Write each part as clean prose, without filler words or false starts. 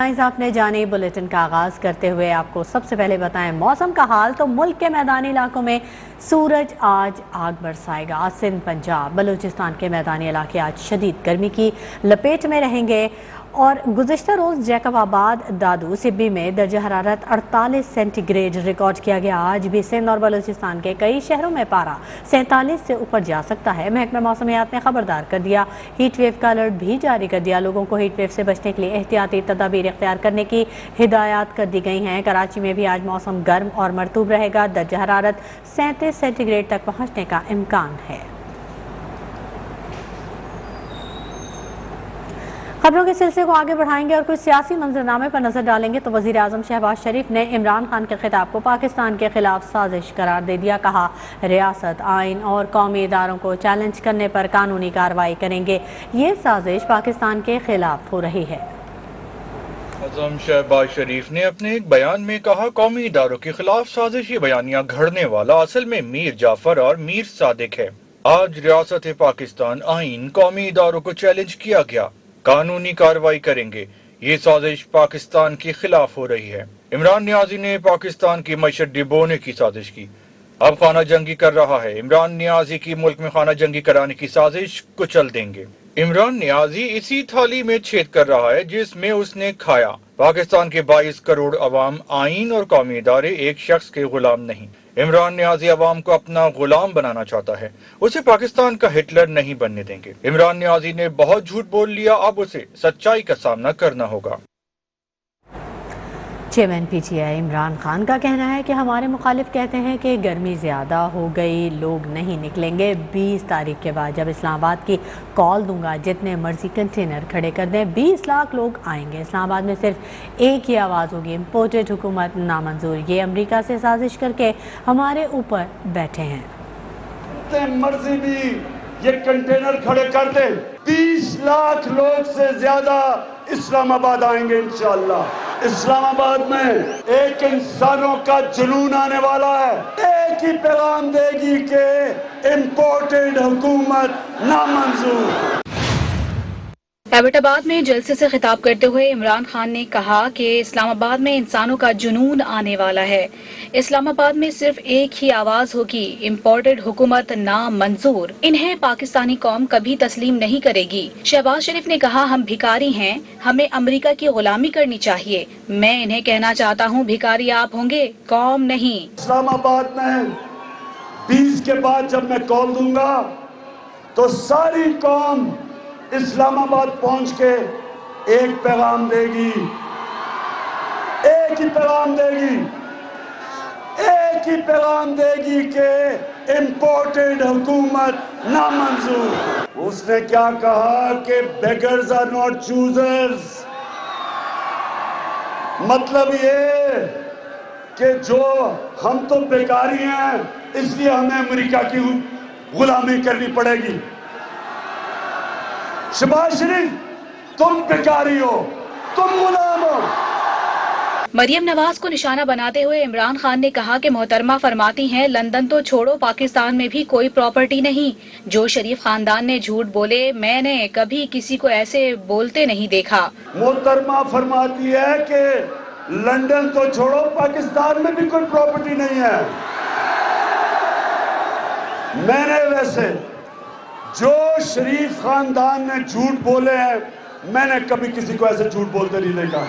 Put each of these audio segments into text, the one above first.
आपने जाने बुलेटिन का आगाज करते हुए आपको सबसे पहले बताएं मौसम का हाल। तो मुल्क के मैदानी इलाकों में सूरज आज आग बरसाएगा। सिंध, पंजाब, बलूचिस्तान के मैदानी इलाके आज शदीद गर्मी की लपेट में रहेंगे और गुज़िश्ता रोज़ जैकबाबाद, दादू, सिब्बी में दर्जा हरारत 48 सेंटीग्रेड रिकॉर्ड किया गया। आज भी सिंध और बलूचिस्तान के कई शहरों में पारा 47 से ऊपर जा सकता है। महकमा मौसमियात ने खबरदार कर दिया। हीट वेव का अलर्ट भी जारी कर दिया। लोगों को हीट वेव से बचने के लिए एहतियाती तदाबीर इख्तियार करने की हिदायत कर दी गई हैं। कराची में भी आज मौसम गर्म और मरतूब रहेगा। दर्जा हरारत 37 सेंटीग्रेड तक पहुँचने का इम्कान है। खबरों के सिलसिले को आगे बढ़ाएंगे और कुछ सियासी मंजरनामे पर नजर डालेंगे। तो वजीर आजम शहबाज शरीफ ने इमरान खान के खिताब को पाकिस्तान के खिलाफ साजिश करार दे दिया। कहा, रियासत, आइन और कौमी इदारों को चैलेंज करने पर कानूनी कार्रवाई करेंगे। ये साजिश पाकिस्तान के खिलाफ हो रही है। आजम शहबाज शरीफ ने अपने एक बयान में कहा, कौमी इदारों के खिलाफ साजिश, ये बयानियां घड़ने वाला असल में मीर जाफर और मीर सादिक है। आज रियासत पाकिस्तान, आइन, कौमी इदारों को चैलेंज किया गया, कानूनी कार्रवाई करेंगे। ये साजिश पाकिस्तान के खिलाफ हो रही है। इमरान नियाजी ने पाकिस्तान की मईशत डिबोने की साजिश की, अब खाना जंगी कर रहा है। इमरान नियाजी की मुल्क में खाना जंगी कराने की साजिश कुचल देंगे। इमरान नियाजी इसी थाली में छेद कर रहा है जिसमें उसने खाया। पाकिस्तान के 22 करोड़ अवाम, आइन और कौमी इदारे एक शख्स के गुलाम नहीं। इमरान नियाजी अवाम को अपना गुलाम बनाना चाहता है, उसे पाकिस्तान का हिटलर नहीं बनने देंगे। इमरान नियाजी ने बहुत झूठ बोल लिया, अब उसे सच्चाई का सामना करना होगा। चेयरमैन पीटीआई इमरान खान का कहना है कि हमारे मुखालिफ कहते हैं कि गर्मी ज़्यादा हो गई, लोग नहीं निकलेंगे। 20 तारीख के बाद जब इस्लामाबाद की कॉल दूंगा, जितने मर्जी कंटेनर खड़े कर दें, 20 लाख लोग आएंगे। इस्लामाबाद में सिर्फ एक ही आवाज़ होगी, इम्पोर्टेड हुकूमत नामंजूर। ये अमेरिका से साजिश करके हमारे ऊपर बैठे हैं। जितने मर्जी भी ये कंटेनर खड़े कर दें, 20 लाख लोग से ज्यादा इस्लामाबाद आएंगे इंशाअल्लाह। इस्लामाबाद में एक इंसानों का जुनून आने वाला है। एक ही पैगाम देगी कि इम्पोर्टेड हुकूमत नामंजूर। एबटाबाद में जलसे से खिताब करते हुए इमरान खान ने कहा कि इस्लामाबाद में इंसानों का जुनून आने वाला है। इस्लामाबाद में सिर्फ एक ही आवाज होगी, इम्पोर्टेड हुकूमत नामंजूर। इन्हें पाकिस्तानी कौम कभी तस्लीम नहीं करेगी। शहबाज शरीफ ने कहा, हम भिखारी हैं, हमें अमेरिका की गुलामी करनी चाहिए। मैं इन्हें कहना चाहता हूँ, भिखारी आप होंगे, कौम नहीं। इस्लामाबाद में 20 के बाद जब मैं कॉल दूंगा तो सारी कौम इस्लामाबाद पहुंच के एक पैगाम देगी, एक ही पैगाम देगी, एक ही पैगाम देगी कि इम्पोर्टेड हुकूमत नामंजूर। उसने क्या कहा कि बेगर्स आर नॉट चूजर्स। मतलब ये कि जो हम तो बेकारी हैं, इसलिए हमें अमेरिका की गुलामी करनी पड़ेगी। शहबाज शरीफ, तुम बेकारी हो, तुम गुलाम हो। मरियम नवाज को निशाना बनाते हुए इमरान खान ने कहा कि मोहतरमा फरमाती हैं, लंदन तो छोड़ो, पाकिस्तान में भी कोई प्रॉपर्टी नहीं। जो शरीफ खानदान ने झूठ बोले, मैंने कभी किसी को ऐसे बोलते नहीं देखा। मोहतरमा फरमाती है कि लंदन तो छोड़ो, पाकिस्तान में भी कोई प्रॉपर्टी नहीं है। मैंने वैसे जो शरीफ खानदान ने झूठ बोले हैं, मैंने कभी किसी को ऐसे झूठ बोलते नहीं देखा।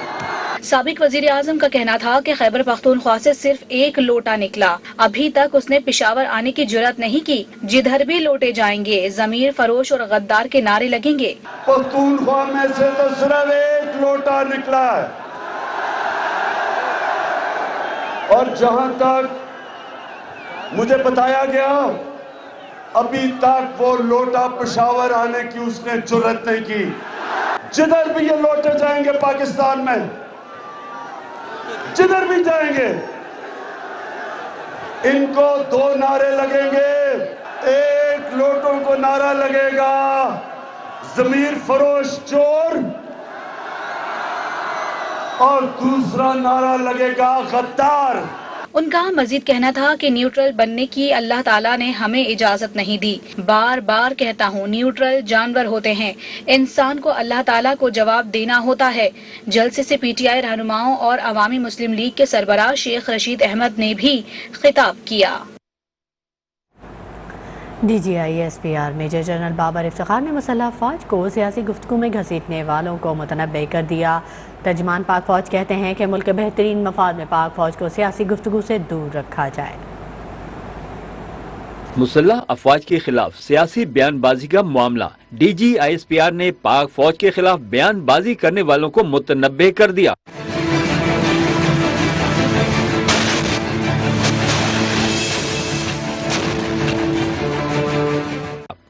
साबिक वजीर आजम का कहना था कि खैबर पख्तूनख्वा से सिर्फ एक लोटा निकला, अभी तक उसने पेशावर आने की जुर्रत नहीं की। जिधर भी लोटे जाएंगे, जमीर फरोश और गद्दार के नारे लगेंगे। पख्तूनख्वा में से तो सिर्फ एक लोटा निकला है, और जहां तक मुझे बताया गया, अभी तक वो लोटा पेशावर आने की उसने जुर्रत नहीं की। जिधर भी ये लोटे जाएंगे पाकिस्तान में, जिधर भी जाएंगे, इनको 2 नारे लगेंगे। एक लोटों को नारा लगेगा जमीर फरोश चोर, और दूसरा नारा लगेगा गद्दार। ان کا مزید کہنا تھا کہ نیوٹرل بننے کی اللہ تعالیٰ نے ہمیں اجازت نہیں دی. بار بار کہتا ہوں نیوٹرل جانور ہوتے ہیں, انسان کو اللہ تعالیٰ کو جواب دینا ہوتا ہے. جلسے سے پی ٹی آئی رہنماؤں اور عوامی مسلم لیگ کے سربراہ شیخ رشید احمد نے بھی خطاب کیا. D G I S P R Major General Babar Iftikhar نے مسلح افواج کو سیاسی گفتگو میں گھسیٹنے والوں کو متنبع کر دیا. ترجمان پاک فوج کہتے ہیں کہ ملک کے بہترین مفاد میں پاک فوج کو سیاسی گفتگو سے دور رکھا جائے. مسلح افواج کے خلاف سیاسی بیان بازی کا معاملہ. D G I S P R نے پاک فوج کے خلاف بیان بازی کرنے والوں کو متنبع کر دیا.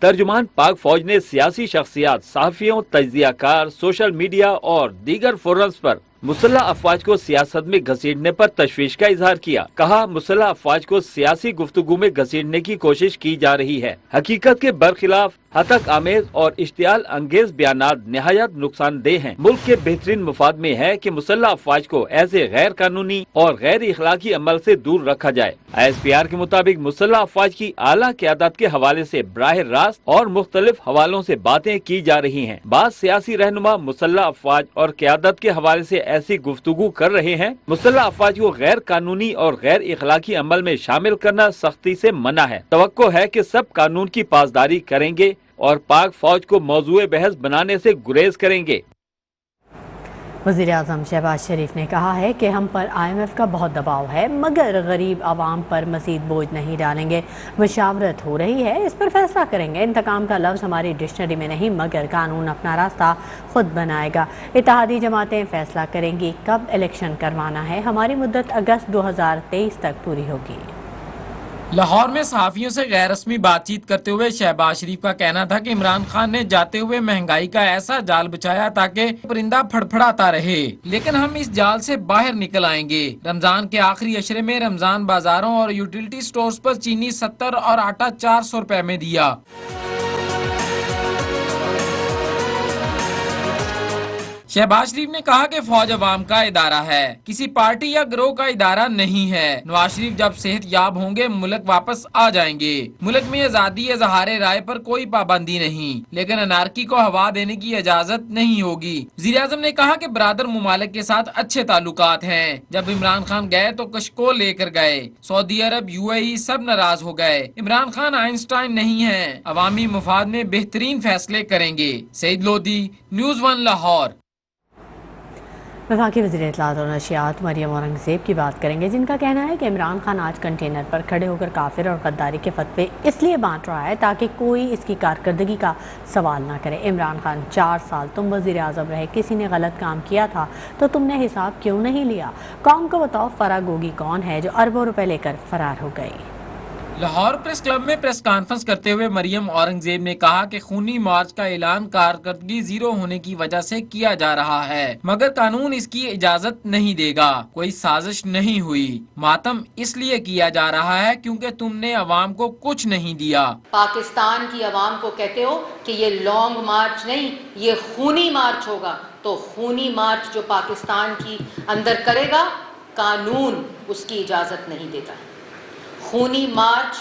ترجمان پاک فوج نے سیاسی شخصیات، صحافیوں، تجزیہ کار، سوشل میڈیا اور دیگر فورمز پر مسلح افواج کو سیاست میں گھسیٹنے پر تشویش کا اظہار کیا. کہا مسلح افواج کو سیاسی گفتگو میں گھسیٹنے کی کوشش کی جا رہی ہے. حقیقت کے برخلاف ہتک آمیز اور اشتعال انگیز بیانات نہایت نقصان دہ ہیں. ملک کے بہترین مفاد میں ہے کہ مسلح افواج کو ایسے غیر قانونی اور غیر اخلاقی عمل سے دور رکھا جائے. آئی ایس پی آر کے مطابق مسلح افواج کی اعلیٰ قیادت کے حوالے سے براہ راست اور مختلف حوالوں سے باتیں کی جا رہی ہیں. بعض سیاسی رہنما مسلح افواج اور قیادت کے حوالے سے ایسی گفتگو کر رہے ہیں. مسلح افواج کو غیر قانونی اور غیر اخلاقی عمل میں شامل کرنا سختی سے منع ہے. توقع ہے کہ سب قانون کی پاسداری کریں گے اور پاک فوج کو موضوع بحث بنانے سے گریز کریں گے. وزیر اعظم شہباز شریف نے کہا ہے کہ ہم پر آئی ایم ایف کا بہت دباؤ ہے مگر غریب عوام پر مزید بوجھ نہیں ڈالیں گے. مشاورت ہو رہی ہے, اس پر فیصلہ کریں گے. انتقام کا لفظ ہماری ڈکشنری میں نہیں مگر قانون اپنا راستہ خود بنائے گا. اتحادی جماعتیں فیصلہ کریں گی کب الیکشن کروانا ہے. ہماری مدت اگست 2023 تک پوری ہوگی. لاہور میں صحافیوں سے غیر رسمی بات چیت کرتے ہوئے شہباز شریف کا کہنا تھا کہ عمران خان نے جاتے ہوئے مہنگائی کا ایسا جال بچایا تاکہ پرندہ پھڑپھڑاتا رہے, لیکن ہم اس جال سے باہر نکل آئیں گے. رمضان کے آخری عشرے میں رمضان بازاروں اور یوٹیلٹی سٹورز پر چینی 70 اور آٹا 400 روپے میں دیا. شہباز شریف نے کہا کہ فوج عوام کا ادارہ ہے, کسی پارٹی یا گروہ کا ادارہ نہیں ہے. نواز شریف جب صحت یاب ہوں گے ملک واپس آ جائیں گے. ملک میں آزادی اظہار رائے پر کوئی پابندی نہیں, لیکن انارکی کو ہوا دینے کی اجازت نہیں ہوگی. وزیر اعظم نے کہا کہ برادر ممالک کے ساتھ اچھے تعلقات ہیں. جب عمران خان گئے تو کشکول لے کر گئے. سعودی عرب, یو اے ای سب ناراض ہو گئے. عمران خان آئنسٹائن نہیں ہیں, عوامی مفاد میں بہترین فیصلے کریں گے. سعید لودھی, نیوز 1 لاہور. وفاقی وزیر اطلاعات اور نشریات مریم اورنگزیب کی بات کریں گے, جن کا کہنا ہے کہ عمران خان آج کنٹینر پر کھڑے ہو کر کافر اور غداری کے فتوے اس لیے بانٹ رہا ہے تاکہ کوئی اس کی کارکردگی کا سوال نہ کرے. عمران خان 4 سال تم وزیر اعظم رہے, کسی نے غلط کام کیا تھا تو تم نے حساب کیوں نہیں لیا؟ قوم کو بتاؤ فرا گوگی کون ہے جو اربوں روپے لے کر فرار ہو گئی. لاہور پریس کلب میں پریس کانفرنس کرتے ہوئے مریم اورنگزیب نے کہا کہ خونی مارچ کا اعلان کارکردگی زیرو ہونے کی وجہ سے کیا جا رہا ہے مگر قانون اس کی اجازت نہیں دے گا. کوئی سازش نہیں ہوئی. ماتم اس لیے کیا جا رہا ہے کیونکہ تم نے عوام کو کچھ نہیں دیا. پاکستان کی عوام کو کہتے ہو کہ یہ لانگ مارچ نہیں, یہ خونی مارچ ہوگا, تو خونی مارچ جو پاکستان کی اندر کرے گا قانون اس کی اجازت نہیں دیتا. خونی مارچ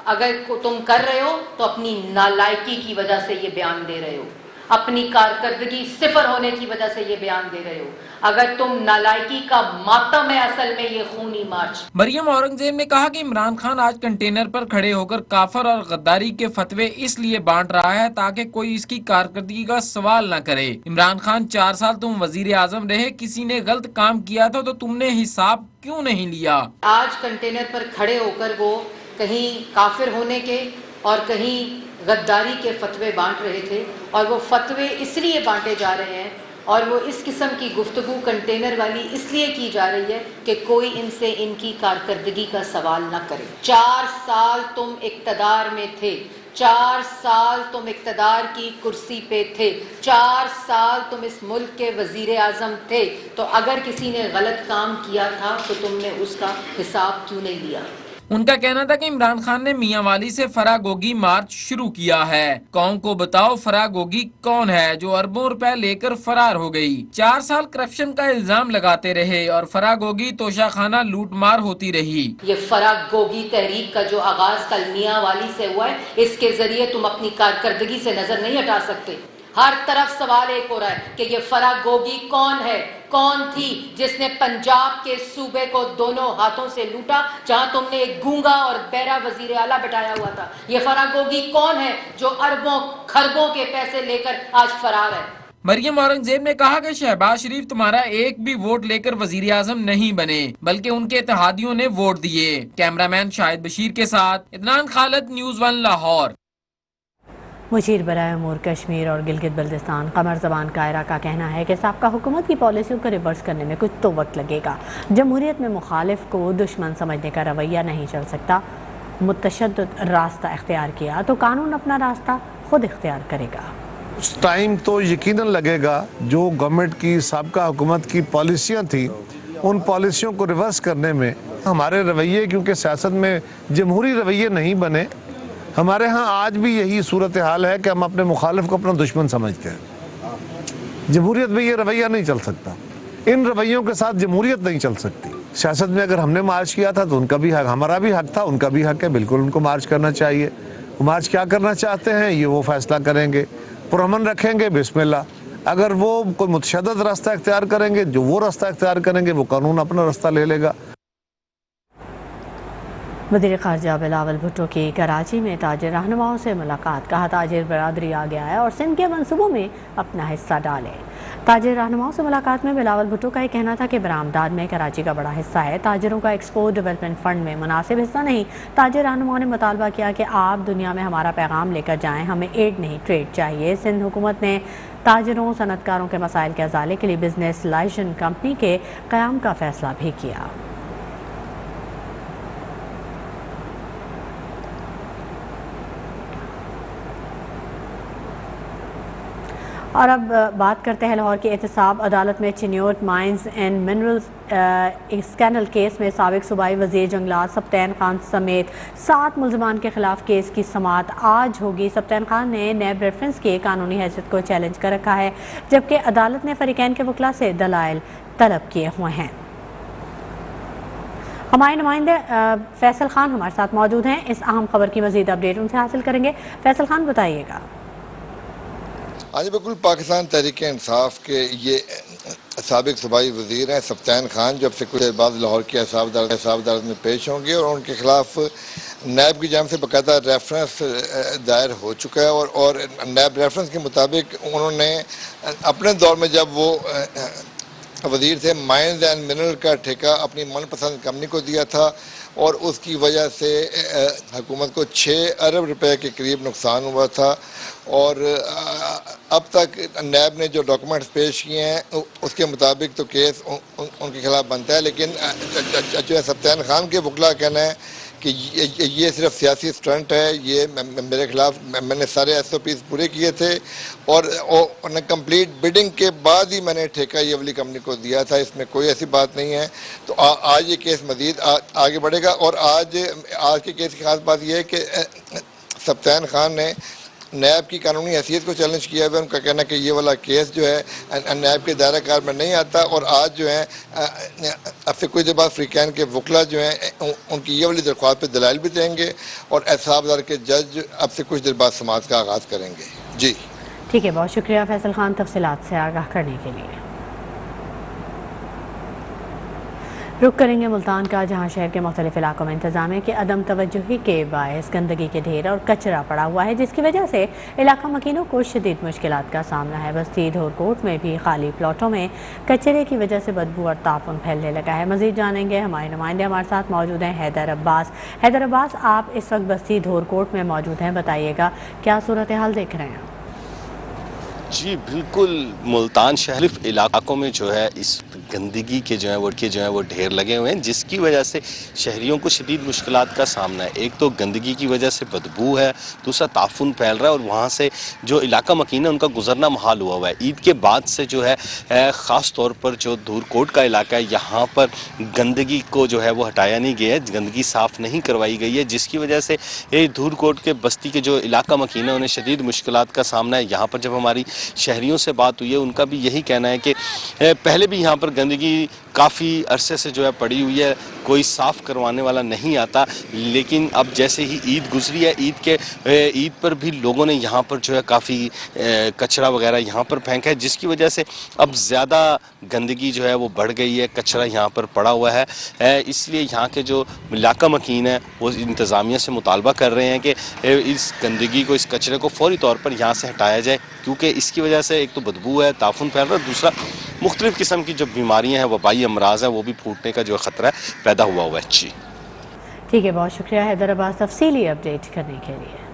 اگر تم کر رہے ہو تو اپنی نالائکی کی وجہ سے یہ بیان دے رہے ہو, اپنی کارکردگی صفر ہونے کی وجہ سے یہ بیان دے رہے ہو. اگر تم نالائکی کا ماتم ہے اصل میں یہ خونی مارچ. مریم اورنگزیب نے کہا کہ عمران خان آج کنٹینر پر کھڑے ہو کر کافر اور غداری کے فتوے اس لیے بانٹ رہا ہے تاکہ کوئی اس کی کارکردگی کا سوال نہ کرے. عمران خان 4 سال تم وزیر اعظم رہے, کسی نے غلط کام کیا تھا تو تم نے حساب کیوں نہیں لیا؟ آج کنٹینر پر کھڑے ہو کر وہ کہیں کافر ہونے کے اور کہیں غداری کے فتوے بانٹ رہے تھے, اور وہ فتوے اس لیے بانٹے جا رہے ہیں اور وہ اس قسم کی گفتگو کنٹینر والی اس لیے کی جا رہی ہے کہ کوئی ان سے ان کی کارکردگی کا سوال نہ کرے. 4 سال تم اقتدار میں تھے, 4 سال تم اقتدار کی کرسی پہ تھے, 4 سال تم اس ملک کے وزیر اعظم تھے, تو اگر کسی نے غلط کام کیا تھا تو تم نے اس کا حساب کیوں نہیں لیا؟ उनका कहना था कि इमरान खान ने मियां वाली से फरागोगी मार्च शुरू किया है। कौम को बताओ फरागोगी कौन है जो अरबों रुपए लेकर फरार हो गई। 4 साल करप्शन का इल्जाम लगाते रहे और फरागोगी तोशाखाना लूटमार होती रही। ये फरागोगी तहरीक का जो आगाज कल मियां वाली से हुआ है, इसके जरिए तुम अपनी कारकर्दगी से नजर नहीं हटा सकते। हर तरफ सवाल एक हो रहा है कि ये फरागोगी कौन है, कौन थी जिसने पंजाब के सूबे को दोनों हाथों से लूटा, जहां तुमने एक गूंगा और बहरा वजीर आला बैठाया हुआ था। ये फरागोगी कौन है जो अरबों खरबों के पैसे लेकर आज फरार है। मरियम औरंगजेब ने कहा कि शहबाज शरीफ तुम्हारा एक भी वोट लेकर वजीर आजम नहीं बने, बल्कि उनके इत्तेहादियों ने वोट दिए। कैमरामैन शाहिद बशीर के साथ इदनान खालिद, न्यूज़ 1 लाहौर। मुशीर बराए अमूर कश्मीर और गिलगित बल्तिस्तान कमर ज़बान कायरा का कहना है कि साबका हुकूमत की पॉलिसियों को रिवर्स करने में कुछ तो वक्त लगेगा। जमहूरियत में मुखालिफ को दुश्मन समझने का रवैया नहीं चल सकता। मुतशद्दिद रास्ता इख्तियार किया तो कानून अपना रास्ता खुद इख्तियार करेगा। टाइम तो यकीनन लगेगा। जो गवर्नमेंट की साबका हुकूमत की पॉलिसियाँ थी, उन पॉलिसियों को रिवर्स करने में हमारे रवैये, क्योंकि सियासत में जमहूरी रवैये नहीं बने, हमारे यहाँ आज भी यही सूरत हाल है कि हम अपने मुखालिफ को अपना दुश्मन समझते हैं। जमहूरियत में ये रवैया नहीं चल सकता। इन रवैयों के साथ जमहूरियत नहीं चल सकती। सियासत में अगर हमने मार्च किया था तो उनका भी हक, हमारा भी हक था, उनका भी हक है, बिल्कुल उनको मार्च करना चाहिए। वो मार्च क्या करना चाहते हैं ये वो फैसला करेंगे, पुरअमन रखेंगे, बिस्मिल्लाह। अगर वो कोई मुतशद्दिद रास्ता इख्तियार करेंगे, जो वो रास्ता इख्तियार करेंगे, वो कानून अपना रास्ता ले लेगा। वज़ीर ख़ारजा बिलावल भुट्टो की कराची में ताजिर रहनुमाओं से मुलाकात। कहा ताजिर बरादरी आ गया है और सिंध के मंसूबों में अपना हिस्सा डालें। ताजिर रहनुमाओं से मुलाकात में बिलावल भुट्टो का ये कहना था कि बरामदाद में कराची का बड़ा हिस्सा है। ताजिरों का एक्सपोर्ट डेवलपमेंट फ़ंड में मुनासिब हिस्सा नहीं। ताजिर रहनुमाओं ने मुतालबा किया कि आप दुनिया में हमारा पैगाम लेकर जाएँ, हमें एड नहीं ट्रेड चाहिए। सिंध हुकूमत ने ताजिरों सनतकारों के मसाइल के अजाले के लिए बिजनेस लाइसेंस कंपनी के क़याम का फ़ैसला भी किया। और अब बात करते हैं लाहौर के एहतसाब अदालत में Chiniot mines and minerals scandal case में साबिक सूबाई वज़ीर जंगलात सब्तैन खान समेत 7 मुल्ज़मान के खिलाफ केस की समाअत आज होगी। सब्तैन खान ने नैब रेफरेंस की कानूनी हैसियत को चैलेंज कर रखा है, जबकि अदालत ने फरीकैन के वकला से दलाइल तलब किए हुए हैं। हमारे नुमाइंदे फैसल खान हमारे साथ मौजूद हैं। इस अहम खबर की मज़ीद अपडेट उनसे हासिल करेंगे। फैसल खान, बताइएगा। हाँ जी, बिल्कुल। पाकिस्तान तहरीक इंसाफ के ये साबिक सूबाई वज़ीर हैं सब्तैन खान, जो अब से कुछ देर बाद लाहौर की एहसाब अदालत में पेश होंगे और उनके खिलाफ नैब की जानिब से बाकायदा रेफरेंस दायर हो चुका है। और नैब रेफरेंस के मुताबिक उन्होंने अपने दौर में जब वो वज़ीर थे, माइंस एंड मिनरल का ठेका अपनी मनपसंद कंपनी को दिया था और उसकी वजह से हुकूमत को 6 अरब रुपए के करीब नुकसान हुआ था। और अब तक नैब ने जो डॉक्यूमेंट्स पेश किए हैं उसके मुताबिक तो केस उनके खिलाफ बनता है, लेकिन जो है सब्तैन खान के वकला कहना है कि ये सिर्फ सियासी स्टंट है। ये मेरे खिलाफ, मैंने सारे SOPs पूरे किए थे और कंप्लीट बिडिंग के बाद ही मैंने ठेका ये वाली कंपनी को दिया था, इसमें कोई ऐसी बात नहीं है। तो आज ये केस मज़ीद आगे बढ़ेगा। और आज के केस की खास बात यह है कि सब्तैन खान ने नैब की कानूनी हैसियत को चैलेंज किया हुआ है। उनका कहना है कि ये वाला केस जो है नैब के दायरा कार में नहीं आता। और आज जो है अब से कुछ देर बाद फरीकैन के वकला जो हैं उनकी ये वाली दरख्वास्त पर दलाइल भी देंगे और एहतसाब अदालत के जज अब से कुछ देर बाद समाअत का आगाज़ करेंगे। जी ठीक है, बहुत शुक्रिया फैसल खान तफसीलात से आगाह करने के लिए। रुख करेंगे मुल्तान का, जहां शहर के मुख्तलिफ इलाकों में इंतजामिया की अदम तवज्जुही के बायस गंदगी के ढेर और कचरा पड़ा हुआ है, जिसकी वजह से इलाका मकीनों को शदीद मुश्किलात का सामना है। बस्ती धोरकोट में भी खाली प्लॉटों में कचरे की वजह से बदबू और ताफुन फैलने लगा है। मज़ीद जानेंगे, हमारे नुमाइंदे हमारे साथ मौजूद हैं। हैदर अब्बास, आप इस वक्त बस्ती धोरकोट में मौजूद हैं, बताइएगा क्या सूरत हाल देख रहे हैं? جی بالکل، ملتان شہر علاقوں میں جو ہے اس گندگی کے جو ہے وہ ڈھیر لگے ہوئے ہیں، جس کی وجہ سے شہریوں کو شدید مشکلات کا سامنا ہے۔ ایک تو گندگی کی وجہ سے بدبو ہے، دوسرا تعفن پھیل رہا ہے، اور وہاں سے جو علاقہ مکین ہے ان کا گزرنا محال ہوا ہوا ہے۔ عید کے بعد سے جو ہے خاص طور پر جو دھور کوٹ کا علاقہ ہے، یہاں پر گندگی کو جو ہے وہ ہٹایا نہیں گیا ہے، گندگی صاف نہیں کروائی گئی ہے، جس کی وجہ سے یہ دھور کوٹ کے بستی کے جو علاقہ مکین ہے انہیں شدید مشکلات کا سامنا ہے۔ یہاں پر جب ہماری شہریوں سے بات ہوئی ہے، ان کا بھی یہی کہنا ہے کہ پہلے بھی یہاں پر گندگی کافی عرصے سے جو ہے پڑی ہوئی ہے، کوئی صاف کروانے والا نہیں آتا، لیکن اب جیسے ہی عید گزری ہے، عید پر بھی لوگوں نے یہاں پر جو ہے کافی کچرا وغیرہ یہاں پر پھینکا ہے، جس کی وجہ سے اب زیادہ گندگی جو ہے وہ بڑھ گئی ہے، کچرا یہاں پر پڑا ہوا ہے۔ اس لیے یہاں کے جو علاقہ مکین ہے وہ انتظامیہ سے مطالبہ کر رہے ہیں کہ اس گندگی کو، اس کچرے کو فوری طور پر یہاں سے ہٹایا جائے، کیونکہ اس کی وجہ سے ایک تو بدبو ہے، تعفن پھیل رہا ہے، دوسرا مختلف قسم کی جو بیماریاں ہیں، وبائی امراض ہیں، وہ بھی پھوٹنے کا جو خطرہ ہے پیدا ہوا ہے۔ جی ٹھیک ہے، بہت شکریہ حیدر عباس تفصیلی اپڈیٹ کرنے کے لیے۔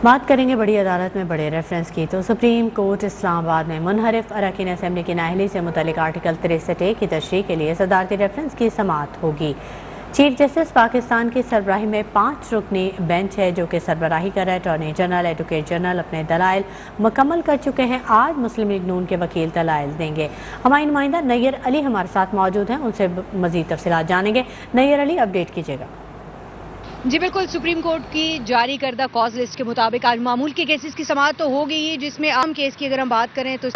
بات کریں گے بڑی عدالت میں بڑے ریفرنس کی تو سپریم کورٹ اسلام آباد میں منحرف اراکین اسمبلی کی نااہلی سے متعلق آرٹیکل 63A کی تشریح کے لیے صدارتی ریفرنس کی سماعت ہوگی۔ چیف جسٹس پاکستان کی سربراہی میں 5 رکنی بینچ ہے جو کہ سربراہی کر رہا ہے۔ اٹارنی جنرل، ایڈوکیٹ جنرل اپنے دلائل مکمل کر چکے ہیں۔ آج مسلم لیگ نون کے وکیل دلائل دیں گے۔ ہمارے نمائندہ نیر علی ہمارے ساتھ موجود ہیں، ان سے مزید تفصیلات جانیں گے۔ نیر علی، اپڈیٹ کیجیے گا۔ جی بالکل، سپریم کورٹ کی جاری کردہ کاز لسٹ کے مطابق آج معمول کے کیسز کی سماعت تو ہو گئی ہے، جس میں عام کیس کی اگر ہم بات کریں تو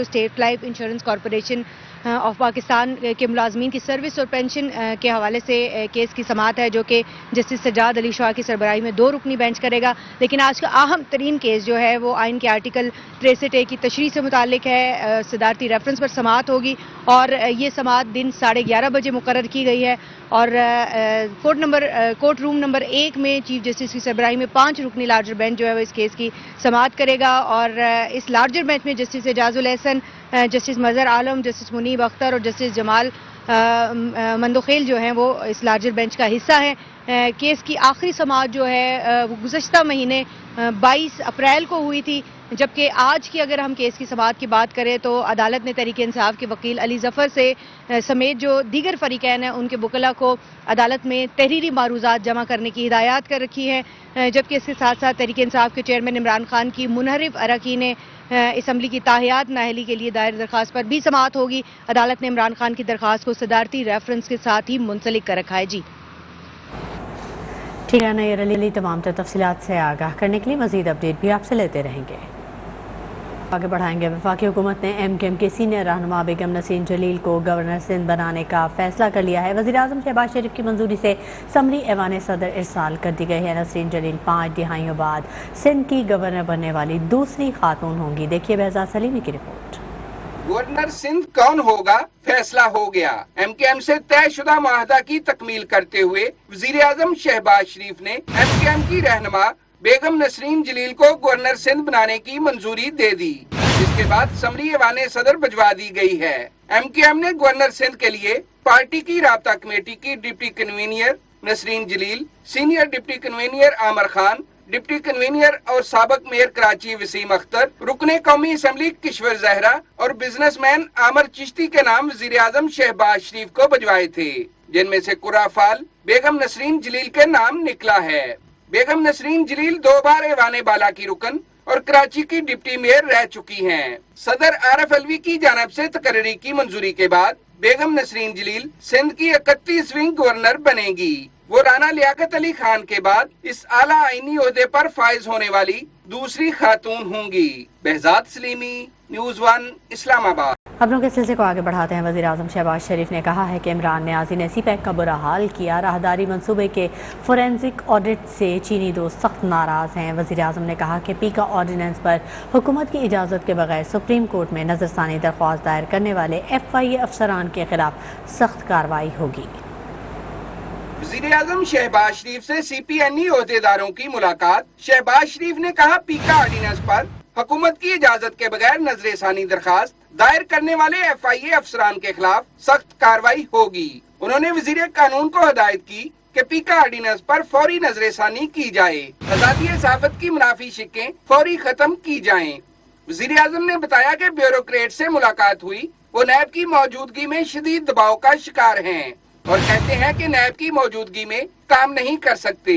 state life insurance corporation of Pakistan کے ملازمین کی سروس اور پینشن کے حوالے سے کیس کی سماعت ہے، جو کہ جسٹس سجاد علی شاہ کی سربراہی میں 2 رکنی بینچ کرے گا۔ لیکن آج کا اہم ترین کیس جو ہے وہ آئین کے آرٹیکل 63A کی تشریح سے متعلق ہے۔ صدارتی ریفرنس پر سماعت ہوگی اور یہ سماعت دن 11:30 بجے مقرر کی گئی ہے، اور کورٹ روم نمبر 1 میں چیف جسٹس کی سربراہی میں 5 رکنی لارجر بینچ جو ہے وہ اس کیس کی سماعت کرے گا، اور اس لارجر بینچ میں جسٹس اعجاز الحسن، جسٹس مظہر عالم، جسٹس منیب اختر اور جسٹس جمال مندوخیل جو ہیں وہ اس لارجر بینچ کا حصہ ہیں۔ کیس کی آخری سماعت جو ہے وہ گزشتہ مہینے 22 اپریل کو ہوئی تھی، جبکہ آج کی اگر ہم کیس کی سماعت کی بات کریں تو عدالت نے تحریک انصاف کے وکیل علی ظفر سے سمیت جو دیگر فریقین ہیں ان کے وکلاء کو عدالت میں تحریری معروضات جمع کرنے کی ہدایات کر رکھی ہیں، جبکہ اس کے ساتھ ساتھ تحریک انصاف کے چیئرمین عمران خان کی منحرف اراکین اسمبلی کی تاحیات نااہلی کے لیے دائر درخواست پر بھی سماعت ہوگی۔ عدالت نے عمران خان کی درخواست کو صدارتی ریفرنس کے ساتھ ہی منسلک کر رکھا ہے۔ جی ٹھیک ہے نیر علی، تمام تفصیلات سے آگاہ کرنے کے لیے مزید اپڈیٹ بھی آپ سے لیتے رہیں گے۔ آگے بڑھائیں گے۔ وفاقی حکومت نے MKM کے سینئر رہنما بیگم نسرین جلیل کو گورنر سندھ بنانے کا فیصلہ کر لیا ہے۔ وزیر اعظم شہباز شریف کی منظوری سے سمری ایوان صدر ارسال کر دی گئی ہے۔ نسرین جلیل 5 دہائیوں بعد سندھ کی گورنر بننے والی دوسری خاتون ہوں گی۔ دیکھیے بہزاد سلیمی کی رپورٹ۔ گورنر سندھ کون ہوگا، فیصلہ ہو گیا۔ MKM سے طے شدہ معاہدہ کی تکمیل کرتے ہوئے وزیر اعظم شہباز شریف نے MKM کی رہنما بیگم نسرین جلیل کو گورنر سندھ بنانے کی منظوری دے دی، جس کے بعد سمری ایوان صدر بھجوا دی گئی ہے۔ MKM نے گورنر سندھ کے لیے پارٹی کی رابطہ کمیٹی کی ڈپٹی کنوینئر نسرین جلیل، senior deputy convener Aamir Khan, deputy convener اور سابق میئر کراچی وسیم اختر، رکن قومی اسمبلی کشور زہرا اور بزنس مین عامر چشتی کے نام وزیر اعظم شہباز شریف کو بھجوائے تھے، جن میں سے قرہ فال بیگم نسرین جلیل کے نام نکلا ہے۔ بیگم نسرین جلیل 2 بار ایوان بالا کی رکن اور کراچی کی ڈپٹی میئر رہ چکی ہیں۔ صدر عارف علوی کی جانب سے تقرری کی منظوری کے بعد بیگم نسرین جلیل سندھ کی 31ویں گورنر بنے گی۔ وہ رانا لیاقت علی خان کے بعد اس اعلیٰ آئینی عہدے پر فائز ہونے والی دوسری خاتون ہوں گی۔ بہزاد سلیمی، نیوز 1، اسلام آباد۔ خبروں کے سلسلے کو آگے بڑھاتے ہیں۔ وزیر اعظم شہباز شریف نے کہا ہے کہ عمران نیازی نے سی پیک کا برا حال کیا۔ راہداری منصوبے کے فورینسک آڈٹ سے چینی دوست سخت ناراض ہیں۔ وزیر اعظم نے کہا کہ پیکا آرڈیننس پر حکومت کی اجازت کے بغیر سپریم کورٹ میں نظر ثانی درخواست دائر کرنے والے FIA افسران کے خلاف سخت کارروائی ہوگی۔ وزیر اعظم شہباز شریف سے CPNE عہدیداروں کی ملاقات۔ شہباز شریف نے کہا پیکا آرڈیننس پر حکومت کی اجازت کے بغیر نظر ثانی درخواست دائر کرنے والے FIA افسران کے خلاف سخت کارروائی ہوگی۔ انہوں نے وزیر قانون کو ہدایت کی कि पीका ऑर्डिनेंस पर फौरी नजरेसानी की जाए, आजादी सहाफत की मुनाफी शिक्कें फौरी खत्म की जाएं। वजीर आजम ने बताया कि ब्यूरोक्रेट से मुलाकात हुई, वो नैब की मौजूदगी में शदीद दबाव का शिकार हैं और कहते हैं कि नैब की मौजूदगी में काम नहीं कर सकते।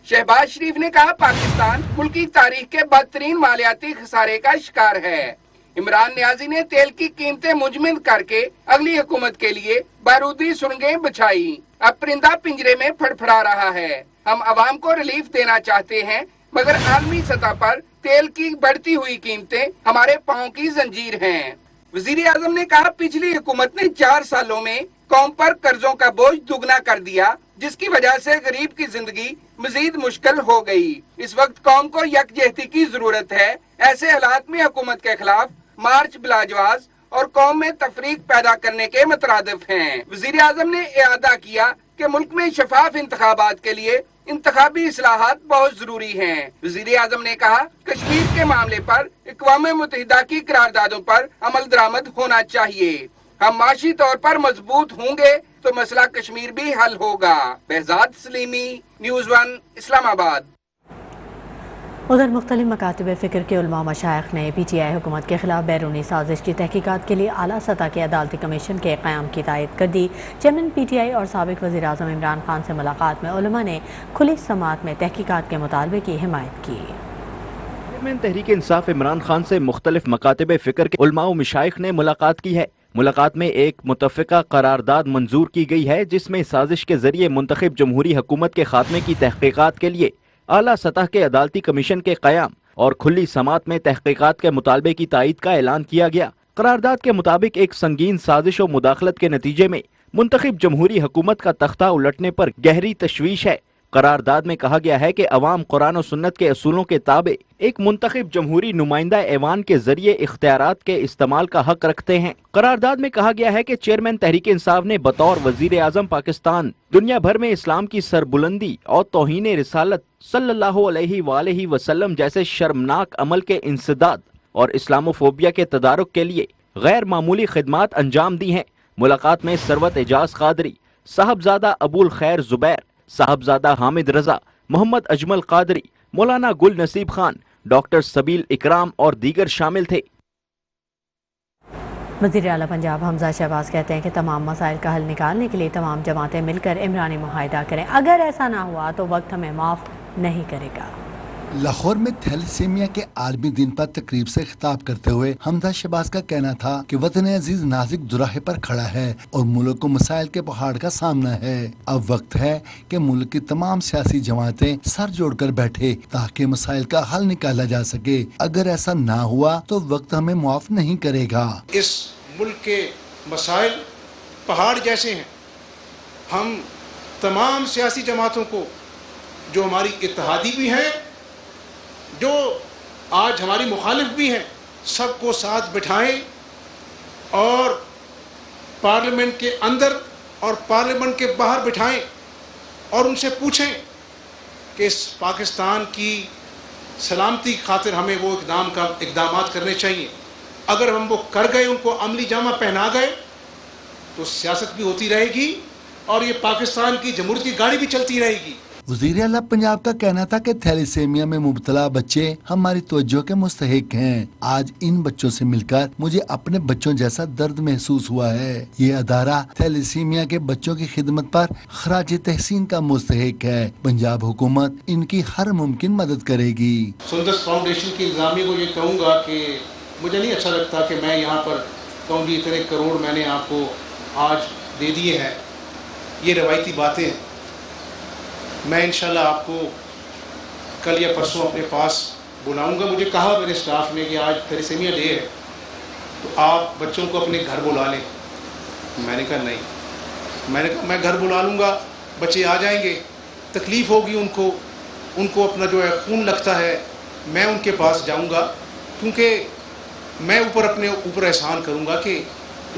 शहबाज शरीफ ने कहा पाकिस्तान मुल्क की तारीख के बदतरीन मालियाती खसारे का शिकार है। इमरान नियाजी ने तेल की कीमतें मुजमिद करके अगली हुकूमत के लिए बारूदी सुरंगें बिछाई। अब परिंदा पिंजरे में फड़फड़ा रहा है। हम आवाम को रिलीफ देना चाहते हैं, मगर आलमी सतह पर तेल की बढ़ती हुई कीमतें हमारे पांव की जंजीर हैं। वजीर आजम ने कहा पिछली हुकूमत ने 4 सालों में कौम पर कर्जों का बोझ दुगना कर दिया, जिसकी वजह से गरीब की जिंदगी मजीद मुश्किल हो गई। इस वक्त कौम को यकजहती की जरूरत है। ऐसे हालात में हुकूमत के खिलाफ मार्च बिलाजवाज और कौम में तफरीक पैदा करने के मुतरादिफ हैं। वजीर आजम ने इआदा किया कि मुल्क में शफाफ इंतखाबात के लिए इंतखाबी इस्लाहात बहुत जरूरी हैं। वजीर आजम ने कहा कश्मीर के मामले पर अक़वाम मुत्तहिदा की करारदादों पर अमल दरामद होना चाहिए। हम माशी तौर पर मजबूत होंगे तो मसला कश्मीर भी हल होगा। Behzad Salimi, news 1, Islamabad. उधर मुख्तलिफ मकातिब फ़िक्र के उलमा मशाइख ने PTI हुकूमत के खिलाफ बैरूनी साजिश की तहकीकात के लिए आला सतह के अदालती कमीशन के क़याम की तायद कर दी। चेयरमैन PTI और साबिक़ वज़ीर आज़म इमरान खान से मुलाकात में उलमा ने खुली समाअत में तहकीकात के मुतालबे की हिमायत की। चेयरमैन तहरीक इंसाफ इमरान खान से मुख्तलिफ मकातिब फ़िक्र के उलमा व मशाइख ने मुलाकात की है। मुलाकात में एक मुतफ़िका करारदाद मंजूर की गई है, जिसमें साजिश के जरिए मुंतखब जमहूरी हुकूमत के खात्मे की तहकीकात के लिए आला सतह के अदालती कमीशन के क़याम और खुली समाअत में तहकीकात के मुतालबे की तायद का ऐलान किया गया। करारदाद के मुताबिक एक संगीन साजिश और मुदाखलत के नतीजे में मुंतखब जमहूरी हुकूमत का तख्ता उलटने पर गहरी तशवीश है। करारदाद में कहा गया है कि अवाम कुरान और सुन्नत के असूलों के ताबे एक मुंतखब जमहूरी नुमाइंदा ऐवान के जरिए इख्तियारात के इस्तेमाल का हक रखते हैं। करारदाद में कहा गया है कि चेयरमैन तहरीक इंसाफ ने बतौर वजीर आजम पाकिस्तान दुनिया भर में इस्लाम की सरबुलंदी और तौहीन रिसालत सल्लल्लाहु अलैहि वसल्लम जैसे शर्मनाक अमल के इंसदाद और इस्लामोफोबिया के तदारुक के लिए गैर मामूली खिदमात अंजाम दी हैं। मुलाकात में सरवत एजाज कादरी, साहबजादा अबुल खैर जुबैर, साहबजादा हामिद रजा, मोहम्मद अजमल कादरी, मौलाना गुल नसीब खान, डॉक्टर सबील इकराम और दीगर शामिल थे। वज़ीर आला पंजाब हमजा शहबाज कहते हैं कि तमाम मसाइल का हल निकालने के लिए तमाम जमातें मिलकर इमरानी मुआहिदा करें। अगर ऐसा ना हुआ तो वक्त हमें माफ़ नहीं करेगा। लाहौर में थैलेसीमिया के आलमी दिन पर तकरीब से खिताब करते हुए हमजा शहबाज का कहना था कि वतन अजीज नाजुक दुराहे पर खड़ा है और मुल्क को मसाइल के पहाड़ का सामना है। अब वक्त है कि मुल्क की तमाम सियासी जमातें सर जोड़कर बैठे ताकि मसाइल का हल निकाला जा सके। अगर ऐसा ना हुआ तो वक्त हमें माफ नहीं करेगा। इस मुल्क के मसाइल पहाड़ जैसे हैं। हम तमाम सियासी जमातों को, जो हमारी इत्तेहादी भी हैं, जो आज हमारी मुखालिफ भी हैं, सबको साथ बिठाएं और पार्लियामेंट के अंदर और पार्लियामेंट के बाहर बिठाएं और उनसे पूछें कि इस पाकिस्तान की सलामती खातिर हमें वो इक़दामात करने चाहिए। अगर हम वो कर गए, उनको अमली जामा पहना गए, तो सियासत भी होती रहेगी और ये पाकिस्तान की जमहूरियत की गाड़ी भी चलती रहेगी। वज़ीर आला पंजाब का कहना था कि थैलेसीमिया में मुब्तला बच्चे हमारी तवज्जो के मुस्तहिक हैं। आज इन बच्चों से मिलकर मुझे अपने बच्चों जैसा दर्द महसूस हुआ है। ये अदारा थैलेसीमिया के बच्चों की खिदमत पर खराज तहसीन का मुस्तहिक है। पंजाब हुकूमत इनकी हर मुमकिन मदद करेगी। सुंदर फाउंडेशन की इंतजामिया को ये कहूँगा कि मुझे नहीं अच्छा लगता कि मैं यहाँ पर कहूँ कि इतने करोड़ मैंने आपको आज दे दिए हैं। ये रवायती बातें हैं। मैं इंशाल्लाह आपको कल या परसों अपने पास बुलाऊंगा। मुझे कहा मेरे स्टाफ ने कि आज थैलेसीमिया डे है, तो आप बच्चों को अपने घर बुला लें। मैंने कहा नहीं, मैंने कहा मैं घर बुला लूँगा, बच्चे आ जाएंगे। तकलीफ़ होगी उनको अपना जो है खून लगता है, मैं उनके पास जाऊँगा, क्योंकि मैं अपने ऊपर एहसान करूँगा कि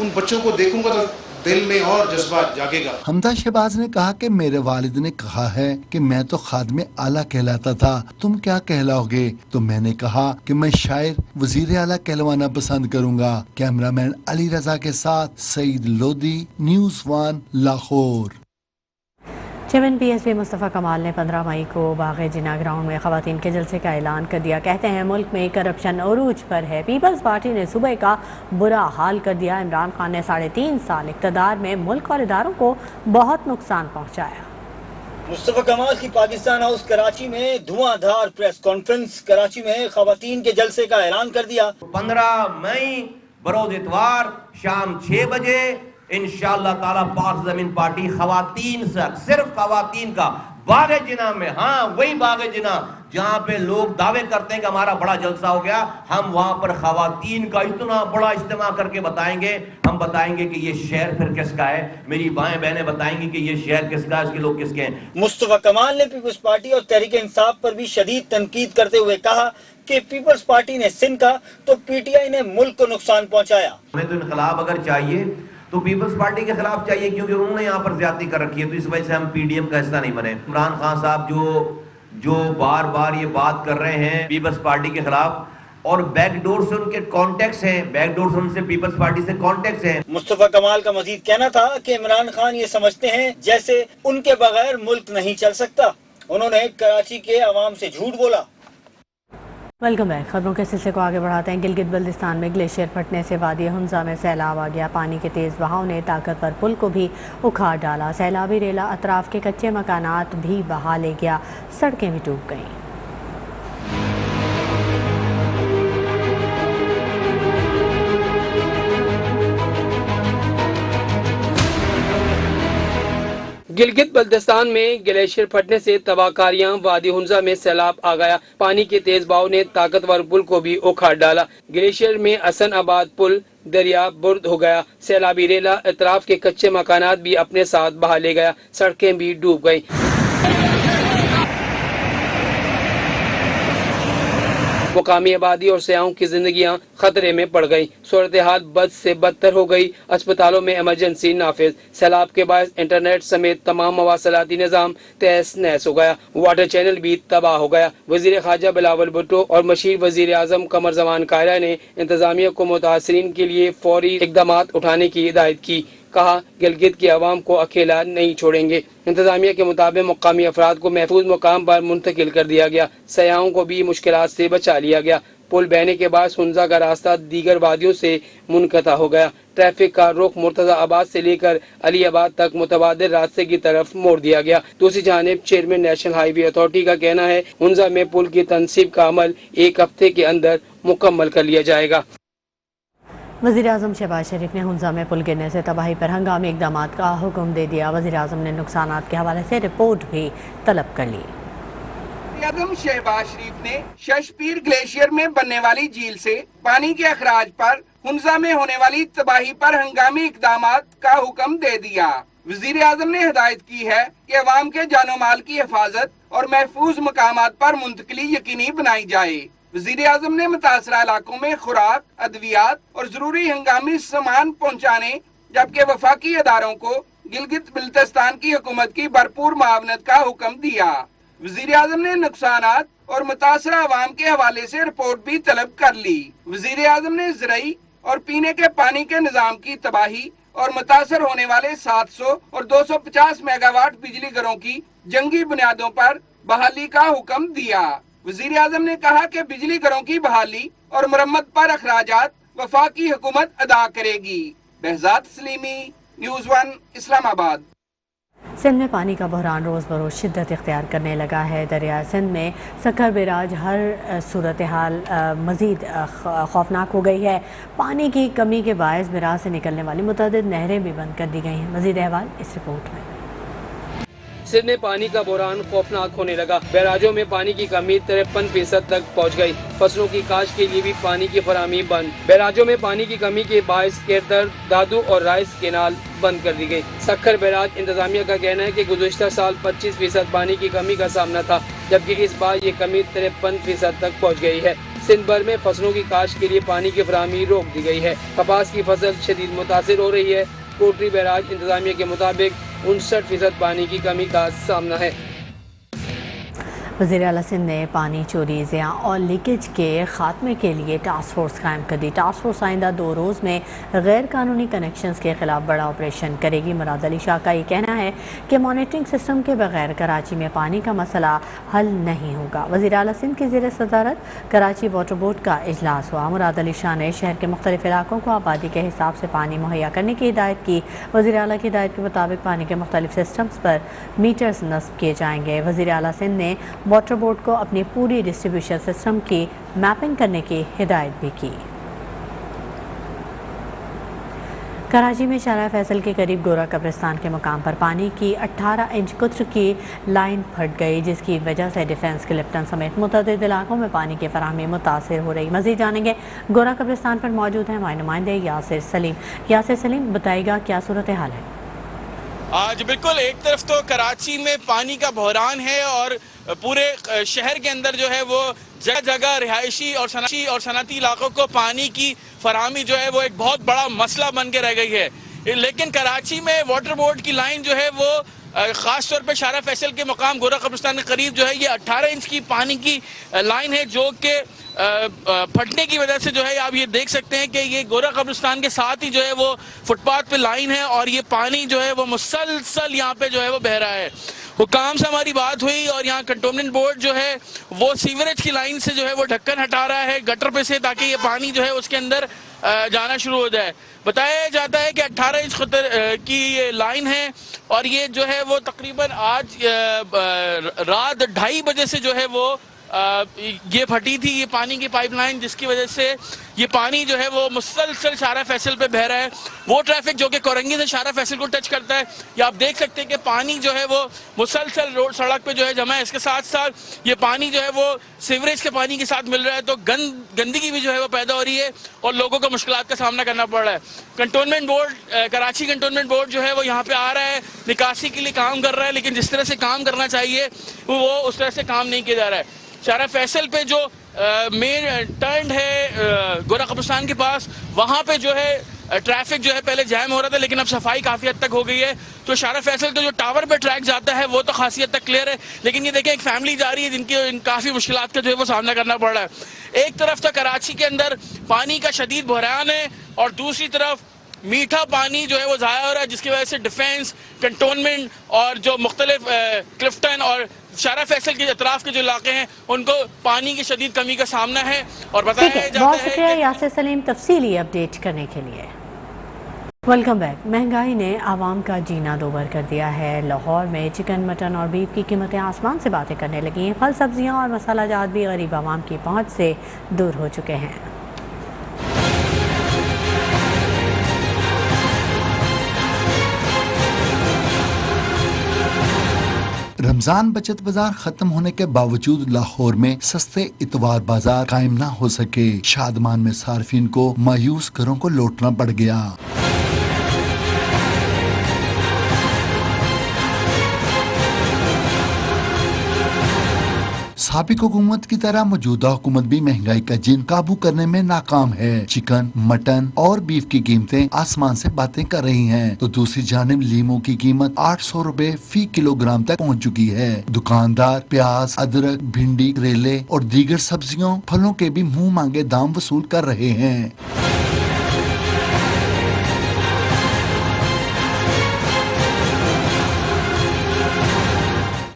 उन बच्चों को देखूँगा तो दिल में और जज्बा जागेगा। हमजा शहबाज ने कहा कि मेरे वालिद ने कहा है कि मैं तो खादमे आला कहलाता था, तुम क्या कहलाओगे? तो मैंने कहा कि मैं शायर वजीर आला कहलवाना पसंद करूंगा। कैमरामैन अली रजा के साथ Saeed Lodhi, news 1 Lahore. Chairman PSP Mustafa Kamal ने 15 मई को बाग़ जिना ग्राउंड में ख़वातीन के जलसे का ऐलान कर दिया। कहते हैं मुल्क में करप्शन अरूज पर है। पीपल्स पार्टी ने सूबे का बुरा हाल कर दिया। इमरान खान ने 3.5 साल इक़्तिदार में मुल्क और इदारों को बहुत नुकसान पहुँचाया। मुस्तफ़ा कमाल की पाकिस्तान हाउस कराची में धुआंधार प्रेस कॉन्फ्रेंस। कराची में ख़वातीन के जलसे का ऐलान कर दिया। 15 मई बरोज़ इतवार शाम 6 बजे इंशाअल्लाह ताला पाक ज़मीन पार्टी ख़वातीन से, सिर्फ ख़वातीन का बाग़ जिना में, हाँ वही बाग़ जिना जहाँ पे लोग दावे करते हैं कि हमारा बड़ा जलसा हो गया, हम वहाँ पर ख़वातीन का इतना बड़ा इज्तिमा करके बताएंगे। हम बताएंगे कि ये शहर फिर किसका है, मेरी बाएं बहनें बताएंगी कि ये शहर किसका है, इसके लोग किसके हैं। मुस्तफ़ा कमाल ने पीपल्स पार्टी और तहरीक इंसाफ पर भी शदीद तनकीद करते हुए कहा कि पीपल्स पार्टी ने सिंध का तो पीटीआई ने मुल्क को नुकसान पहुँचाया। हमें तो इनकलाब अगर चाहिए तो पीपल्स पार्टी के खिलाफ चाहिए, क्योंकि उन्होंने यहाँ पर ज्यादती कर रखी है, तो इस वजह से हम पीडीएम का हिस्सा नहीं बने। इमरान खान साहब जो बार बार ये बात कर रहे हैं पीपल्स पार्टी के खिलाफ और बैकडोर से उनके कॉन्टेक्ट्स हैं, बैकडोर से उनसे पीपल्स पार्टी से कॉन्टेक्ट्स हैं। मुस्तफ़ा कमाल का मजीद कहना था कि इमरान खान ये समझते हैं जैसे उनके बगैर मुल्क नहीं चल सकता। उन्होंने कराची के अवाम से झूठ बोला। Welcome back. खबरों के सिलसिले को आगे बढ़ाते हैं। गिलगित बल्तिस्तान में ग्लेशियर फटने से वादी हुंजा में सैलाब आ गया। पानी के तेज़ बहाव ने ताकतवर पुल को भी उखाड़ डाला। सैलाबी रेला अतराफ के कच्चे मकानात भी बहा ले गया। सड़कें भी डूब गईं। गिलगित बल्तिस्तान में ग्लेशियर फटने से तबाहकारियां, वादी हुंजा में सैलाब आ गया। पानी के तेज बहाव ने ताकतवर पुल को भी उखाड़ डाला। ग्लेशियर में असन आबाद पुल दरिया बुर्द हो गया। सैलाबी रेला अतराफ के कच्चे मकानात भी अपने साथ बहा ले गया। सड़कें भी डूब गईं। मुकामी आबादी और सयाहों की जिंदगियां खतरे में पड़ गई। सूरत हाल बद से बदतर हो गई। अस्पतालों में इमरजेंसी नाफिज। सैलाब के बाद इंटरनेट समेत तमाम मवासलाती निज़ाम तहस नहस हो गया। वाटर चैनल भी तबाह हो गया। वजीर खारजा बिलावल भुट्टो और मशीर वजीर आजम कमर जमान कायरा ने इंतजामिया को मुतासरीन के लिए फौरी इकदाम उठाने की हिदायत की। कहा गिलगित की आवाम को अकेला नहीं छोड़ेंगे। इंतजामिया के मुताबिक मुकामी अफराद को महफूज मुकाम पर मुंतकिल कर दिया गया। सयाहों को भी मुश्किलात से बचा लिया गया। पुल बहने के बाद हुंजा का रास्ता दीगर वादियों से मुनक़ता हो गया। ट्रैफिक का रुख मुर्तजा आबाद से लेकर अली आबाद तक मुतबादिल रास्ते की तरफ मोड़ दिया गया। दूसरी जानिब चेयरमैन नेशनल हाईवे अथॉरिटी का कहना है हुंजा में पुल की तनसीब का अमल 1 हफ्ते के अंदर मुकम्मल कर लिया जाएगा। वज़ीर आज़म शहबाज शरीफ ने हुंजा में पुल गिरने से तबाही पर हंगामी इक़दामात का हुक्म दे दिया। वज़ीर आज़म ने नुकसानात के हवाले से रिपोर्ट भी तलब कर ली। वज़ीर आज़म शहबाज शरीफ ने शशपीर ग्लेशियर में बनने वाली झील से पानी के अखराज पर हुंजा में होने वाली तबाही पर हंगामी इक़दामात का हुक्म दे दिया। वज़ीर आज़म ने हिदायत की है कि अवाम के जानो माल की हिफाजत और महफूज मकामात पर मुंतकली यकीनी बनाई जाए। वज़ीर आज़म ने मुतासरा इलाकों में खुराक, अद्वियात और जरूरी हंगामी सामान पहुँचाने जबकि वफाकी अदारों को गिलगित बल्तिस्तान की हुकूमत की भरपूर मुआवनत का हुक्म दिया। वज़ीर आज़म ने नुकसानात और मुतासरा अवाम के हवाले से रिपोर्ट भी तलब कर ली। वज़ीर आज़म ने ज़राई और पीने के पानी के निज़ाम की तबाही और मुतासर होने वाले 700 और 250 मेगावाट बिजली घरों की जंगी बुनियादों पर बहाली का हुक्म दिया। वज़ीर आज़म ने कहा कि बिजली घरों की बहाली और मरम्मत पर अखराजात वफाकी हुकूमत अदा करेगी। बहजाद सलीमी, न्यूज़ 1, इस्लामाबाद। सिंध में पानी का बहरान रोज़ बरोज़ शिद्दत इख्तियार करने लगा है। दरिया सिंध में सखर बैराज हर सूरत हाल मज़ीद खौफनाक हो गई है। पानी की कमी के बायस बैराज से निकलने वाली मुतअद्दिद नहरें भी बंद कर दी गई हैं। मज़ीद अहवाल इस रिपोर्ट में। सिंध में पानी का बहरान खौफनाक होने लगा। बैराजों में पानी की कमी 53% तक पहुंच गई। फसलों की काश्त के लिए भी पानी की फराहमी बंद। बैराजों में पानी की कमी के बायस केरदर, दादू और राइस केनाल बंद कर दी गई। सखर बैराज इंतजामिया का कहना है कि गुज़श्ता साल 25% पानी की कमी का सामना था, जबकि इस बार ये कमी 53% तक पहुँच गई है। सिंध भर में फसलों की काश्त के लिए पानी की फराहमी रोक दी गई है। कपास की फसल शदीद मुतासिर हो रही है। कोटरी बैराज इंतजामिया के मुताबिक 59% पानी की कमी का सामना है। वज़ीर आला सिंध ने पानी चोरी, ज़िया और लीकेज के खात्मे के लिए टास्क फोर्स कायम कर दी। टास्क फोर्स आइंदा 2 रोज़ में गैर कानूनी कनेक्शंस के खिलाफ बड़ा ऑपरेशन करेगी। मुराद अली शाह का ये कहना है कि मॉनिटरिंग सिस्टम के बगैर कराची में पानी का मसला हल नहीं होगा। वज़ीर आला सिंध की ज़ेर सदारत कराची वाटर बोर्ड का इजलास हुआ। मुराद अली शाह ने शहर के मुख्तलिफ इलाकों को आबादी के हिसाब से पानी मुहैया करने की हिदायत की। वज़ीर आला की हिदायत के मुताबिक पानी के मुख्तलिफ सिस्टम्स पर मीटर्स नस्ब किए जाएंगे। वज़ीर आला सिंध ने वाटर बोर्ड को अपनी पूरी डिस्ट्रीब्यूशन सिस्टम की मैपिंग करने की हिदायत भी की। कराची में शारा फैसल के करीब गोरा कब्रिस्तान के मुकाम पर पानी की 18 इंच कुत्र की लाइन फट गई, जिसकी वजह से डिफेंस, क्लिफ्टन समेत मुतअद्दिद इलाकों में पानी की फराहमी मुतासिर हो रही। मज़ीद जानेंगे, गोरा कब्रिस्तान पर मौजूद है हमारे नुमाइंदे यासिर सलीम। यासिर सलीम, बताइएगा क्या सूरत हाल है? आज बिल्कुल एक तरफ तो कराची में पानी का बहरान है और पूरे शहर के अंदर जो है वो जगह जगह रिहायशी और सनती इलाकों को पानी की फराहमी जो है वो एक बहुत बड़ा मसला बन के रह गई है। लेकिन कराची में वाटर बोर्ड की लाइन जो है वो खास तौर पे शारा फैसल के मुकाम गोरा कब्रिस्तान के करीब जो है ये 18 इंच की पानी की लाइन है, जो कि फटने की वजह से जो है आप ये देख सकते हैं कि ये गोरा कब्रिस्तान के साथ ही जो है वो फुटपाथ पे लाइन है और ये पानी जो है वो मुसलसल यहाँ पे जो है वो बह रहा है। हुकाम से हमारी बात हुई और यहाँ कंटोनमेंट बोर्ड जो है वो सीवरेज की लाइन से जो है वो ढक्कन हटा रहा है गटर पे से, ताकि ये पानी जो है उसके अंदर जाना शुरू हो जाए। बताया जाता है कि 18 इंच की ये लाइन है और ये जो है वो तकरीबन आज रात 2:30 बजे से जो है वो ये फटी थी ये पानी की पाइपलाइन, जिसकी वजह से ये पानी जो है वो मुसलसल शारा फैसल पे बह रहा है। वो ट्रैफिक जो कि कोरंगी से शारा फैसल को टच करता है, ये आप देख सकते हैं कि पानी जो है वो मुसलसल रोड सड़क पे जो है जमा है। इसके साथ साथ ये पानी जो है वो सीवरेज के पानी के साथ मिल रहा है, तो गंदगी भी जो है वो पैदा हो रही है और लोगों को मुश्किलात का सामना करना पड़ रहा है। Cantonment board, Karachi cantonment board जो है वो यहाँ पे आ रहा है, निकासी के लिए काम कर रहा है, लेकिन जिस तरह से काम करना चाहिए वो उस तरह से काम नहीं किया जा रहा है। शारा फैसल पे जो मेन टर्न है गोरा कब्रिस्तान के पास, वहाँ पे जो है ट्रैफिक जो है पहले जैम हो रहा था, लेकिन अब सफाई काफ़ी हद तक हो गई है। तो शारा फैसल का जो टावर पे ट्रैक जाता है वो तो खासी हद तक क्लियर है, लेकिन ये देखें एक फैमिली जा रही है जिनकी काफ़ी मुश्किलात का जो है वो सामना करना पड़ रहा है। एक तरफ तो कराची के अंदर पानी का शदीद बहरान है और दूसरी तरफ मीठा पानी जो है वो ज़ाया हो रहा है, जिसकी वजह से डिफेंस, कंटोनमेंट और जो मुख्तलिफ क्लिफ्टन और शारा फैसल के अतराफ के जो इलाके हैं उनको पानी की शदीद कमी का सामना है। और बताया जाता है। बहुत शुक्रिया यासिर सलीम तफसीली अपडेट करने के लिए। Welcome back. महंगाई ने आवाम का जीना दोबर कर दिया है। लाहौर में चिकन, मटन और बीफ की कीमतें आसमान से बातें करने लगी हैं। फल, सब्जियां और मसाला जात भी गरीब आवाम की पहुंच से दूर हो चुके हैं। रमजान बचत बाजार खत्म होने के बावजूद लाहौर में सस्ते इतवार बाजार कायम ना हो सके। शादमान में सार्फिन को मायूस घरों को लौटना पड़ गया। साबिक हुकूमत की तरह मौजूदा हुकूमत भी महंगाई का जिन काबू करने में नाकाम है। चिकन, मटन और बीफ की कीमतें आसमान से बातें कर रही हैं, तो दूसरी जानिब लीमों की कीमत 800 रुपए फी किलोग्राम तक पहुंच चुकी है। दुकानदार प्याज, अदरक, भिंडी, करेले और दीगर सब्जियों, फलों के भी मुंह मांगे दाम वसूल कर रहे हैं।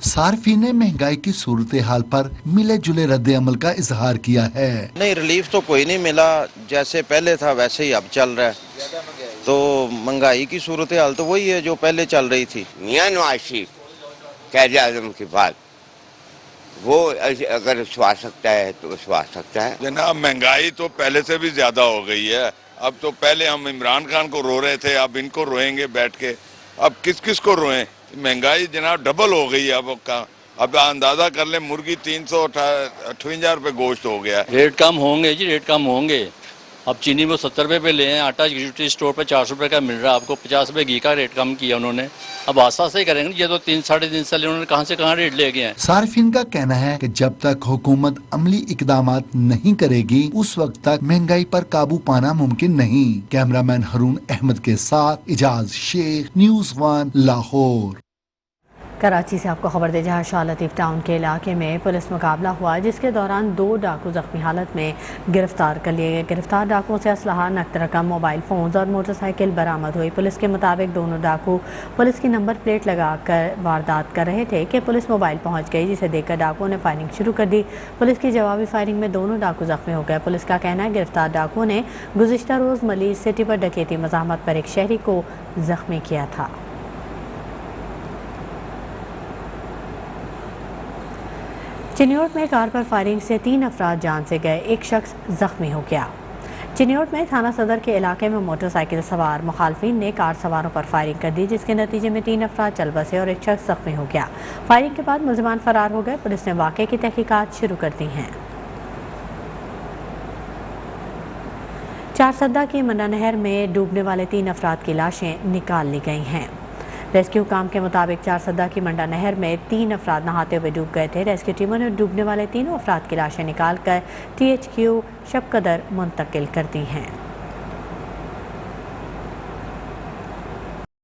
सार्फिन ने महंगाई की सूरत हाल पर मिले जुले रद्द अमल का इजहार किया है। नहीं, रिलीफ तो कोई नहीं मिला, जैसे पहले था वैसे ही अब चल रहा है। तो महंगाई की सूरत हाल तो वही है जो पहले चल रही थी। मियां नवाज शरीफ कायद-ए-आज़म के बाद वो अगर सुहा सकता है तो सुहा सकता है। जनाब, महंगाई तो पहले से भी ज्यादा हो गई है। अब तो पहले हम इमरान खान को रो रहे थे, अब इनको रोएंगे बैठ के। अब किस किस को रोएं? महंगाई जनाब डबल हो गई है अब अंदाजा कर ले, मुर्गी 358 रुपए गोश्त हो गया। रेट कम होंगे जी, रेट कम होंगे। अब चीनी वो 70 रुपए पे ले हैं, आटा स्टोर पे 400 रुपए का मिल रहा है, आपको 50 रुपए घी का रेट कम किया उन्होंने। अब आस्ता से ही करेंगे, ये तो 3-3.5 साल उन्होंने कहां से कहां रेट ले गए हैं। सार्फिन का कहना है कि जब तक हुकूमत अमली इकदामात नहीं करेगी उस वक्त तक महंगाई पर काबू पाना मुमकिन नहीं। कैमरामैन हारून अहमद के साथ इजाज शेख, न्यूज़ 1 लाहौर। कराची से आपको खबर दे जहाँ शाह लतीफ़ टाउन के इलाके में पुलिस मुकाबला हुआ जिसके दौरान 2 डाकू जख्मी हालत में गिरफ्तार कर लिए गए। गिरफ्तार डाकुओं से असलहा, नकद रकम, मोबाइल फ़ोन्स और मोटरसाइकिल बरामद हुई। पुलिस के मुताबिक दोनों डाकू पुलिस की नंबर प्लेट लगाकर वारदात कर रहे थे कि पुलिस मोबाइल पहुंच गई, जिसे देखकर डाकुओं ने फायरिंग शुरू कर दी। पुलिस की जवाबी फायरिंग में दोनों डाकू जख्मी हो गए। पुलिस का कहना है गिरफ्तार डाकुओं ने गुज़िश्ता रोज़ मलीर सिटी पर डकैती मज़ाहमत पर एक शहरी को जख्मी किया था। चिन्योट में कार पर फायरिंग से 3 अफराद जान से गए, एक शख्स जख्मी हो गया। चिन्योट में थाना सदर के इलाके में मोटरसाइकिल सवार मुखालफिन ने कार सवारों पर फायरिंग कर दी, जिसके नतीजे में 3 अफराद चल बसे और एक शख्स जख्मी हो गया। फायरिंग के बाद मुलजिमान फरार हो गए। पुलिस ने वाक़े की तहकीकात शुरू कर दी हैं। चारसद्दा की मंडा नहर में डूबने वाले 3 अफराद की लाशें निकाल ली गई हैं। रेस्क्यू काम के मुताबिक चारसद्दा की मंडा नहर में 3 अफराद नहाते हुए डूब गए थे। रेस्क्यू टीमों ने डूबने वाले तीनों अफराद की लाशें निकालकर THQ शब कदर मुंतकिल कर दी हैं।